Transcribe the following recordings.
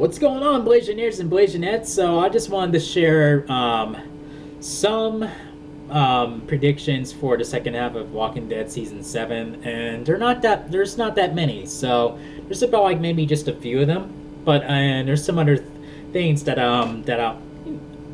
What's going on, Blasianeers and Blasianettes? So I just wanted to share some predictions for the second half of Walking Dead season 7, and there's not that many. So there's about like maybe just a few of them, but and there's some other things that I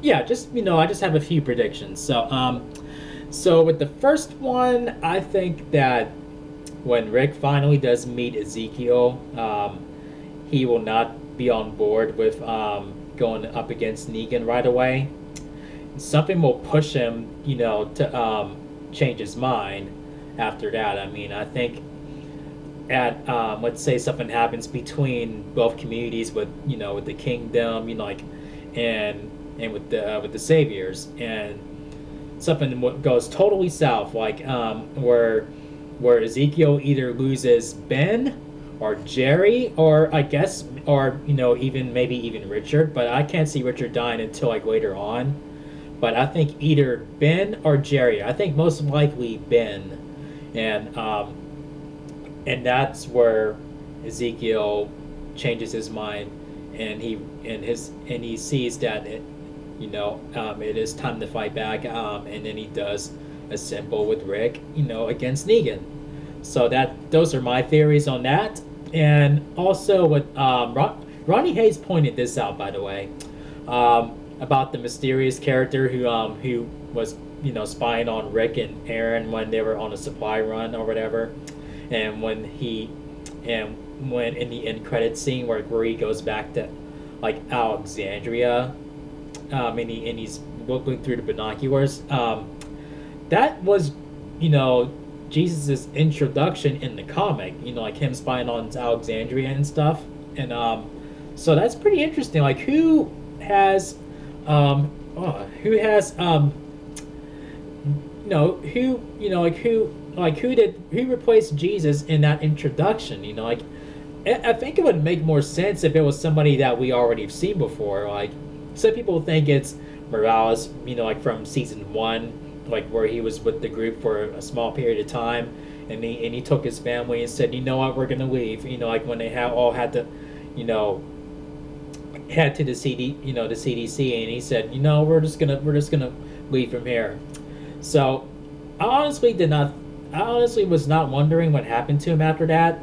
yeah, just I just have a few predictions. So with the first one, I think that when Rick finally does meet Ezekiel, he will not be on board with going up against Negan right away. Something will push him, to change his mind after that. I mean, I think at let's say something happens between both communities with the kingdom, and with the saviors, and something goes totally south, like where Ezekiel either loses Ben or Jerry, or I guess, or even maybe even Richard. But I can't see Richard dying until like later on. But I think either Ben or Jerry. I think most likely Ben, and that's where Ezekiel changes his mind, and he sees that it is time to fight back, and then he does assemble with Rick, against Negan. So those are my theories on that. And also what Ronnie Hayes pointed this out, by the way, about the mysterious character who was spying on Rick and Aaron when they were on a supply run or whatever, and when in the end credit scene where he goes back to like Alexandria, and he's looking through the binoculars. That was, Jesus' introduction in the comic. Like him spying on Alexandria and stuff, and so that's pretty interesting. Like who replaced Jesus in that introduction? I think it would make more sense if it was somebody that we already have seen before. Like some people think it's Morales, like from season 1, like where he was with the group for a small period of time, and he took his family and said, what, we're gonna leave. Like when they all had to, head to the the CDC, and he said, we're just gonna leave from here. So I honestly was not wondering what happened to him after that.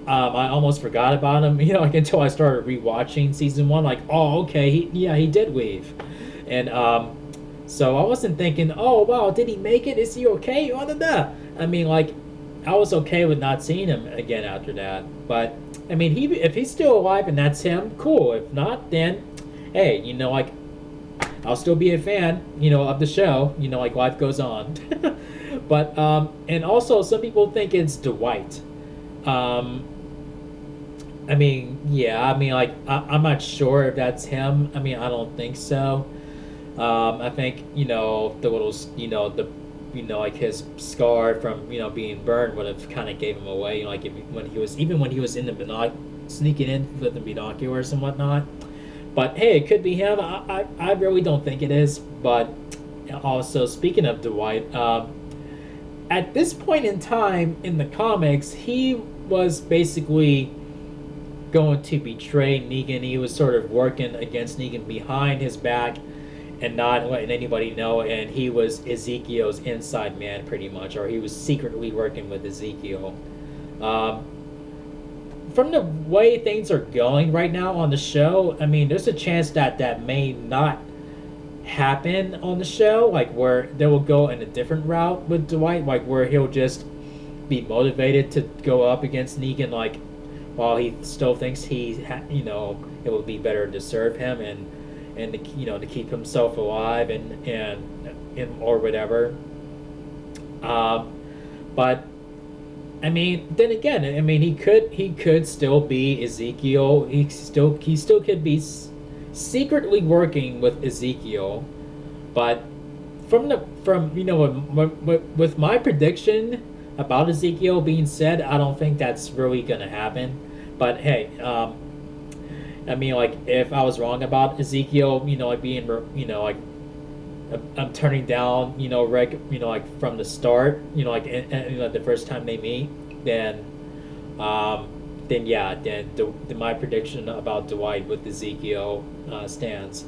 I almost forgot about him, until I started rewatching season 1. Like, oh, okay, he did leave, and so I wasn't thinking, oh wow, did he make it? Is he okay? Oh, da. I mean, like, I was okay with not seeing him again after that. But I mean, if he's still alive and that's him, cool. If not, then hey, like, I'll still be a fan, of the show. Like life goes on. But and also some people think it's Dwight. I mean, yeah, I mean, like, I'm not sure if that's him. I mean, I don't think so. I think, the little, like his scar from, being burned would have kind of gave him away. Like when he was in the sneaking in with the binoculars and whatnot. But hey, it could be him. I really don't think it is. But also, speaking of Dwight, at this point in time in the comics, he was basically going to betray Negan. He was sort of working against Negan behind his back and not letting anybody know, and he was Ezekiel's inside man pretty much, or he was secretly working with Ezekiel. From the way things are going right now on the show, I mean, there's a chance that may not happen on the show, like where they will go in a different route with Dwight, like where he'll just be motivated to go up against Negan, like while he still thinks it would be better to serve him and to keep himself alive and or whatever. But I mean, then again, I mean, he could still be Ezekiel. He still could be secretly working with Ezekiel, but with my prediction about Ezekiel being said, I don't think that's really gonna happen. But hey, I mean, like, if I was wrong about Ezekiel, like being, like, I'm turning down, Rick, like from the start, like, and the first time they meet, then, then yeah, then my prediction about Dwight with Ezekiel stands.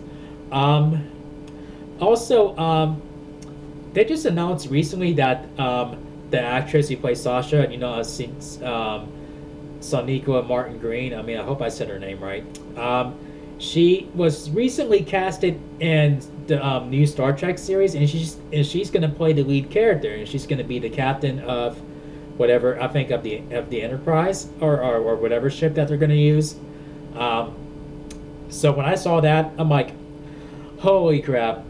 Um, Also, they just announced recently that the actress who plays Sasha, Sonequa Martin Green. I mean, I hope I said her name right. She was recently casted in the new Star Trek series, and she's going to play the lead character, and she's going to be the captain of whatever I think of the Enterprise or whatever ship that they're going to use. Um, so when I saw that, I'm like, holy crap!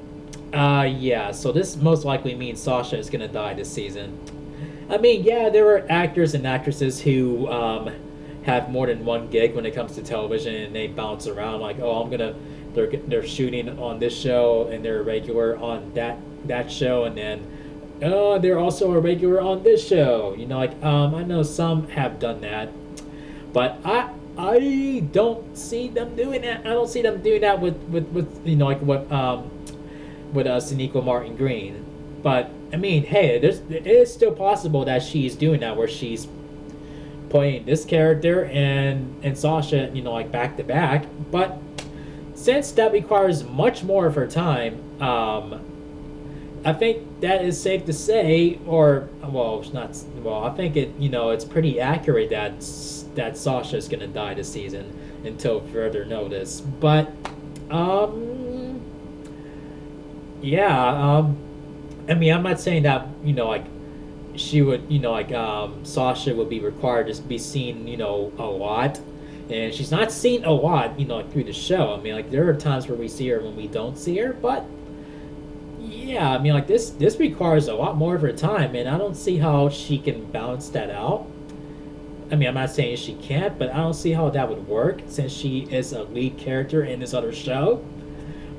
Yeah. So this most likely means Sasha is going to die this season. I mean, yeah, there are actors and actresses who have more than one gig when it comes to television, and they bounce around like, oh, they're shooting on this show, and they're regular on that show, and then oh, they're also a regular on this show. I know some have done that, but I don't see them doing that. I don't see them doing that with like what with Sonequa Martin Green. But I mean, hey, it is still possible that she's doing that, where she's playing this character and Sasha, like back to back. But since that requires much more of her time, I think that is safe to say, or well, it's not. Well, I think it's pretty accurate that Sasha is gonna die this season until further notice. But yeah, I mean, I'm not saying that like she would, Sasha would be required to be seen, a lot, and she's not seen a lot, like through the show. I mean, like there are times where we see her when we don't see her, but yeah, I mean, like this requires a lot more of her time, and I don't see how she can balance that out. I mean, I'm not saying she can't, but I don't see how that would work since she is a lead character in this other show.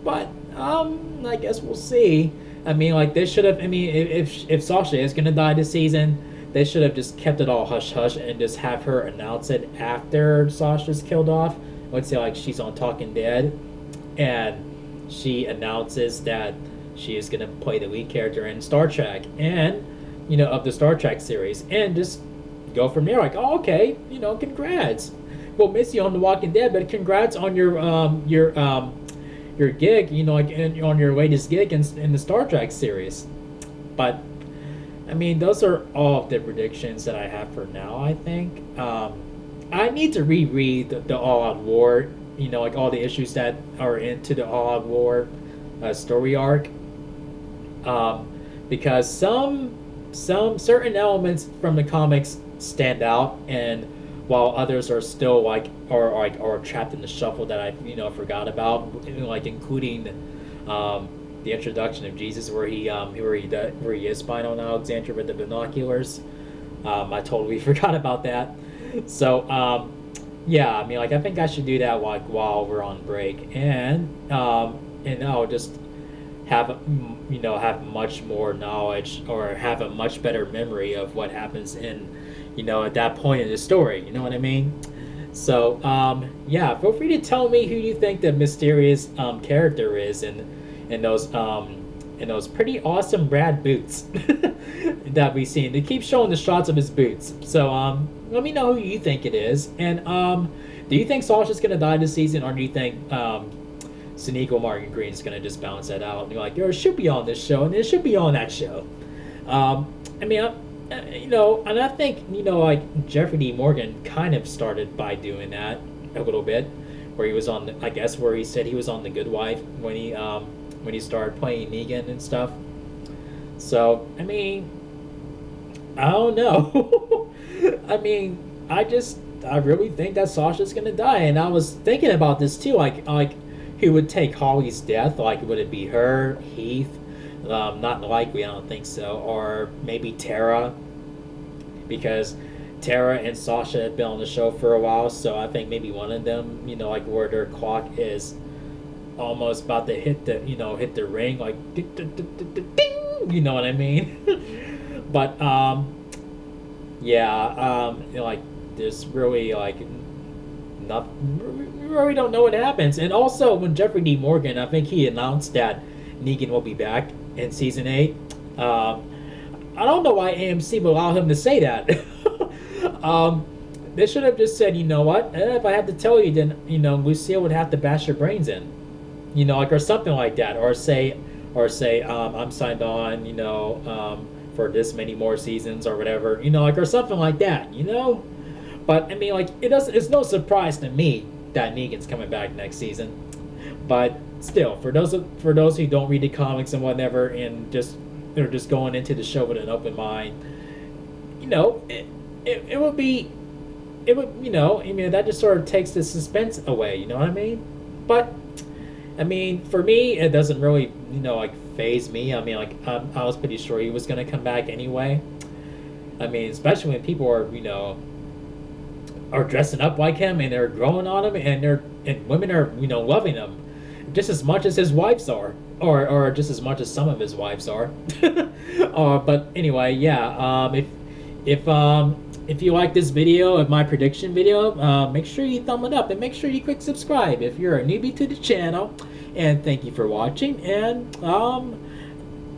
But I guess we'll see. I mean, like they should have. I mean, if Sasha is gonna die this season, they should have just kept it all hush hush and just have her announce it after Sasha's killed off. Let's say like she's on Talking Dead, and she announces that she is gonna play the lead character in Star Trek, and of the Star Trek series, and just go from there. Like, oh, okay, congrats. We'll miss you on The Walking Dead, but congrats on your gig, like on your latest gig in the Star Trek series. But I mean, those are all of the predictions that I have for now. I think I need to reread the All Out War. Like all the issues that are into the All Out War story arc, because some certain elements from the comics stand out, and while others are still or trapped in the shuffle that I forgot about, like including the introduction of Jesus, where he is spying on Alexandra with the binoculars. I totally forgot about that. So yeah, I mean, like I think I should do that like while we're on break, and I'll just have much more knowledge, or have a much better memory of what happens in at that point in the story. You know what I mean? So yeah, feel free to tell me who you think the mysterious character is in those pretty awesome Brad boots that we've seen. They keep showing the shots of his boots. So let me know who you think it is. And do you think Sasha's gonna die this season, or do you think Sonequa Martin Green is gonna just balance that out? And you're like, it should be on this show, and it should be on that show. I mean, and I think like Jeffrey D. Morgan kind of started by doing that a little bit, where he was on, I guess, where he said he was on The Good Wife when he started playing Negan and stuff. So I mean, I don't know. I mean, I really think that Sasha's gonna die, and I was thinking about this too, like who would take Holly's death? Like, would it be her, Heath? Not likely, I don't think so. Or maybe Tara, because Tara and Sasha have been on the show for a while, so I think maybe one of them, like where their clock is almost about to hit the ring, like ding, you know what I mean? But yeah, like there's really like nothing. We really don't know what happens. And also, when Jeffrey D. Morgan, I think he announced that Negan will be back in season 8. I don't know why AMC would allow him to say that. They should have just said, you know what? If I had to tell you, then Lucille would have to bash your brains in, like or something like that, or say, I'm signed on, for this many more seasons or whatever, like or something like that. But I mean, like it doesn't. It's no surprise to me that Negan's coming back next season. But still, for those who don't read the comics and whatever, and they're just going into the show with an open mind, it would be, it would, I mean, that just sort of takes the suspense away. You know what I mean? But I mean, for me, it doesn't really, like phase me. I mean, like I was pretty sure he was gonna come back anyway. I mean, especially when people are dressing up like him and they're growing on him and women are loving him just as much as his wives are, or just as much as some of his wives are. But anyway, yeah. If you like this video of my prediction video, make sure you thumb it up and make sure you click subscribe if you're a newbie to the channel. And thank you for watching. And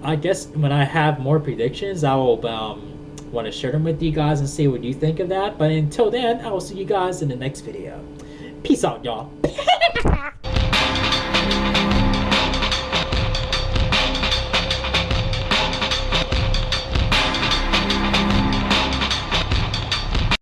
I guess when I have more predictions, I will want to share them with you guys and see what you think of that. But until then, I will see you guys in the next video. Peace out, y'all.